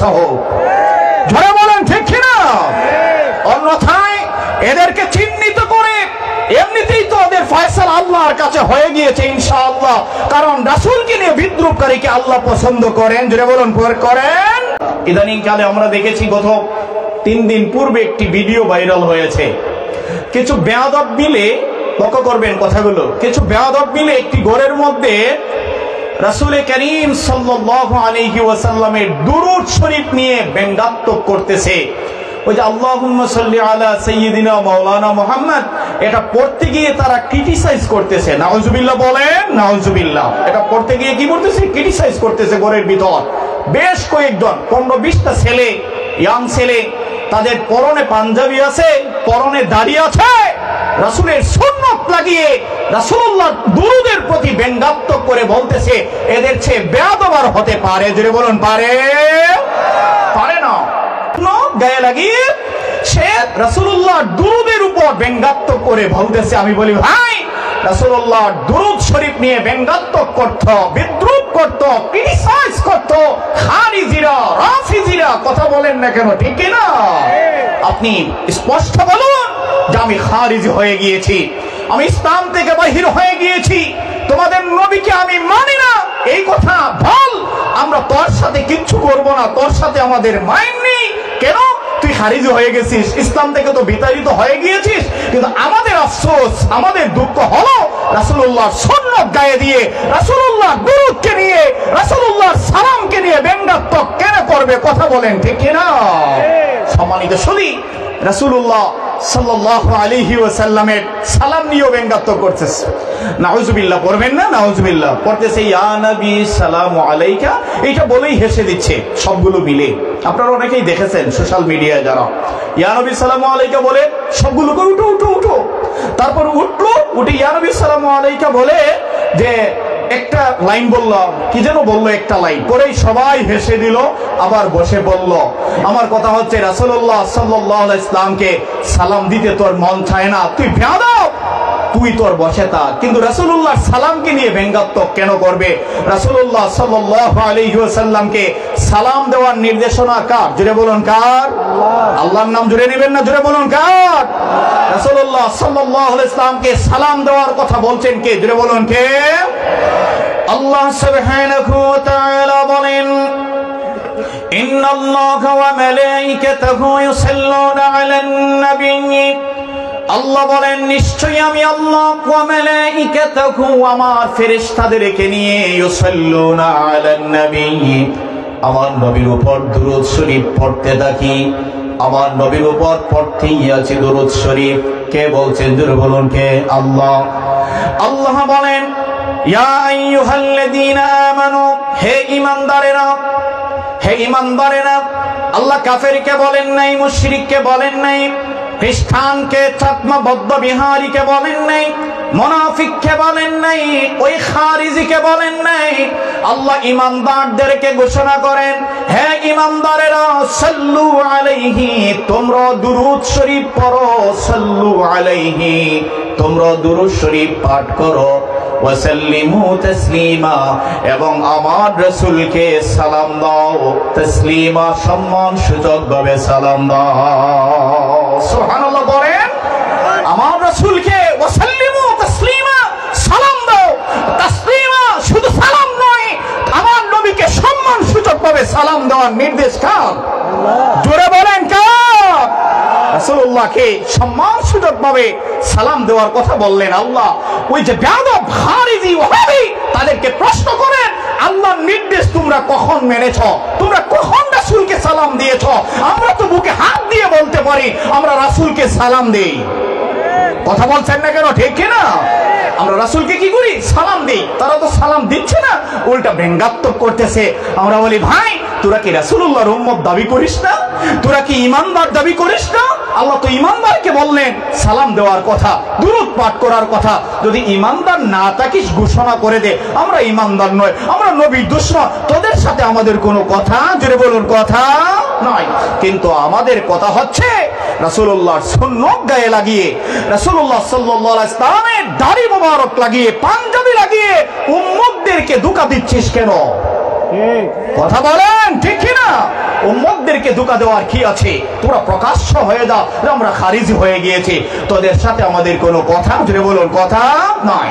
বাঁচা হোক। ধরে বলেন ঠিক কিনা? অন্যথায় এদেরকে চিহ্নিত করে এমনিতেই তো ওদের ফয়সালা আল্লাহর কাছে হয়ে গিয়েছে ইনশাআল্লাহ, কারণ রাসূলকে নিয়ে বিদ্রুপকারীকে আল্লাহ পছন্দ করেন। জোরে বলুন করেন। ইদানিং কালে আমরা দেখেছি গত 3 দিন পূর্বে একটি ভিডিও ভাইরাল হয়েছে। কিছু বেয়াদব মিলে, লক্ষ্য করবেন কথাগুলো, কিছু বেয়াদব মিলে একটি ঘরের মধ্যে রাসূল করিম সাল্লাল্লাহু আলাইহি ওয়াসাল্লামের দুরূদ শরীফ নিয়ে ব্যঙ্গাত্মক করতেছে। ওই যে আল্লাহুম্মা সাল্লি আলা সাইয়্যিদিনা মাওলানা মুহাম্মদ, এটা পড়তে গিয়ে তারা ক্রিটিসাইজ করতেছে। নাউজুবিল্লাহ বলেন, নাউজুবিল্লাহ। এটা পড়তে গিয়ে কি করতেছে? ক্রিটিসাইজ করতেছে ঘরের ভিতর। বেশ কয়েকজন 15-20টা ছেলে, ইয়াং ছেলে, তাদের পরনে পাঞ্জাবি আছে, পরনে দাড়ি আছে, রাসূলের সুন্নাত লাগিয়ে রাসূলুল্লাহর দুরূদের প্রতি ব্যঙ্গাত্মক করে বলতেছে এদের চেয়ে বেয়াদব আর হতে পারে? জোরে বলুন পারে? পারে না। গায়ে লাগিয়ে সে রাসূলুল্লাহর দুরূদের উপর ব্যঙ্গাত্মক করে বলতেছে। আমি বলি ভাই, রাসূলুল্লাহর দুরূদ শরীফ নিয়ে ব্যঙ্গাত্মক করত, বিদ্রুপ করত, ক্রিটিসাইজ করত খারিজিরা, রাফিজিরা। কথা বলেন না কেন? ঠিক না? আপনি স্পষ্ট বলুন যে আমি খারিজি হয়ে গিয়েছি, আমি ইসলাম থেকে বাহির হয়ে গিয়েছি, তোমাদের নবীকে আমি মানি না, এই কথা বল। আমরা তোর সাথে কিচ্ছু করব না, তোর সাথে আমাদের মাইন্ড নেই। কেন? তুই খারিজি হয়ে গেছিস, ইসলাম থেকে তো বিতাড়িত হয়ে গিয়েছিস। কিন্তু আমাদের আফসোস, আমাদের দুঃখ হলো রাসূলুল্লাহর সুন্নাত গায়ে দিয়ে, রাসূলুল্লাহর দুরূদকে নিয়ে, রাসূলুল্লাহর সালামকে নিয়ে ব্যঙ্গাত্মক কেন করবে? কথা বলেন ঠিক কিনা? সম্মানিত সুধী, রাসূলুল্লাহ সাল্লাল্লাহু আলাইহি ওয়াসাল্লামের সালাম নিয়ে ব্যঙ্গাত্মক করতেছে। নাউজুবিল্লাহ পড়বেন না? নাউজুবিল্লাহ পড়তেছে, ইয়া নবী সালামু আলাইকা, এটা বলেই হেসে দিচ্ছে সবগুলো মিলে। আপনারা অনেকেই দেখেছেন সোশ্যাল মিডিয়ায়, যারা ইয়া নবী সালামু আলাইকা বলে সবগুলোকে উঠো উঠো উঠো, তারপর উঠলো, উঠে ইয়া নবী সালামু আলাইকা বলে যে একটা লাইন বলল, কি যেন বললো, একটা লাইন করেই সবাই হেসে দিল, আবার বসে বলল। আমার কথা হচ্ছে রাসূলুল্লাহ সাল্লাল্লাহু আলাইহি ওয়াসাল্লামকে সালাম দিতে তোর মন চায় না, তুই বেয়াদব, তুই তোর বসে থাক। কিন্তু রাসূলুল্লাহর সালামকে নিয়ে ব্যঙ্গাত্মক কেন করবে? রাসূলুল্লাহ সাল্লাল্লাহু আলাইহি ওয়াসাল্লামকে সালাম দেওয়ার নির্দেশনা কার? জোরে বলুন কার? আল্লাহর নাম জুড়ে নেবেন না? জোরে বলুন কার? রাসূলুল্লাহ সাল্লাল্লাহু আলাইহি ওয়াসাল্লামকে সালাম দেওয়ার কথা বলছেন কে? জোরে বলুন কে? আল্লাহ সুবহানাহু ওয়া তাআলা বলেন, ইন্নাল্লাহা ওয়া মালাইকাতাহু ইউসাল্লুনা আলান নবী। আল্লাহ বলেন, নিশ্চয়ই আমি আল্লাহ ওয়া মালাইকাতাহু, আমার ফেরেশতাদেরকে নিয়ে, ইউসাল্লুনা আলান নবী, আমার নবীর উপর দুরূদ শরীফ পড়তে থাকি। আমার নবীর উপর পড়তেই আছে দুরূদ শরীফ। কে বলছেন? জোরে বলুন কে? আল্লাহ। আল্লাহ বলেন, ইয়া আইয়ুহাল্লাযীনা আমানু, হে ঈমানদারেরা, হে ঈমানদারেরা। আল্লাহ কাফেরকে বলেন নাই, মুশরিককে বলেন নাই, খ্রিস্টানকে, চাকমা বৌদ্ধ বিহারীকে বলেন নাই, মুনাফিককে বলেন নাই, ওই খারিজিকে বলেন নাই। আল্লাহ ঈমানদারদেরকে ঘোষণা করেন, হে ঈমানদারেরা, সাল্লু আলাইহি, তোমরা দুরূদ শরীফ পড়ো, সাল্লু আলাইহি, তোমরা দুরূদ শরীফ পাঠ করো, ওয়াসাল্লিমু তাসলিমা, এবং আমার রাসূলকে সালাম দাও, তাসলিমা, সম্মান সূচক ভাবে সালাম দাও। সুবহানাল্লাহ বলেন, আমার রাসূলকে ওয়াসাল্লিমু তাসলিমা, সালাম দাও। তাসলিমা শুধু সালাম নয়, আমার নবীকে সম্মান সূচক ভাবে সালাম দেওয়ার নির্দেশ কার? জোরে বলেন কার? রাসূলুল্লাহকে সম্মান সূচক ভাবে সালাম দেওয়ার কথা বললেন আল্লাহ। ওই যে বেয়াদব খারিজি ওয়াহাবি, তাদেরকে প্রশ্ন করেন, আল্লাহর নির্দেশ তোমরা কখন মেনেছ? তোমরা কখন রাসূলকে সালাম দিয়েছ? আমরা তো বুকে হাত দিয়ে বলতে পারি আমরা রাসূলকে সালাম দেই। কথা বলছেন না কেন? ঠিক কিনা? আমরা রাসূলকে কি করি? সালাম দেই। তারা তো সালাম দিচ্ছে না, উল্টা ব্যঙ্গাত্মক করতেছে। আমরা বলি, ভাই তোরা কি রাসূলুল্লাহর উম্মত দাবি করিস না? তোরা কি ঈমানদার দাবি করিস না? আল্লাহ তো ঈমানদারকে বললেন সালাম দেওয়ার কথা, দুরূদ পাঠ করার কথা। যদি ঈমানদার না থাকিস ঘোষণা করে দে আমরা ঈমানদার নয়, আমরা নবীর দুশমন, তোদের সাথে আমাদের কোনো কথা, জোরে বলুন, কথা নয়। কিন্তু আমাদের কথা হচ্ছে রাসূলুল্লাহর সুন্নাত গায়ে লাগিয়ে, রাসূলুল্লাহ সাল্লাল্লাহু আলাইহি ওয়াসাল্লামের দাড়ি মোবারক লাগিয়ে, পাঞ্জাবি লাগিয়ে উম্মতদেরকে ধোঁকা দিচ্ছিস কেন? কথা বলেন ঠিক কিনা? উম্মতদেরকে ধোঁকা দেওয়ার কি আছে? তোরা প্রকাশ্য হয়ে যাও আমরা খারিজ হয়ে গিয়েছি, তোদের সাথে আমাদের কোনো কথা, জোরে বলুন, কথা নাই।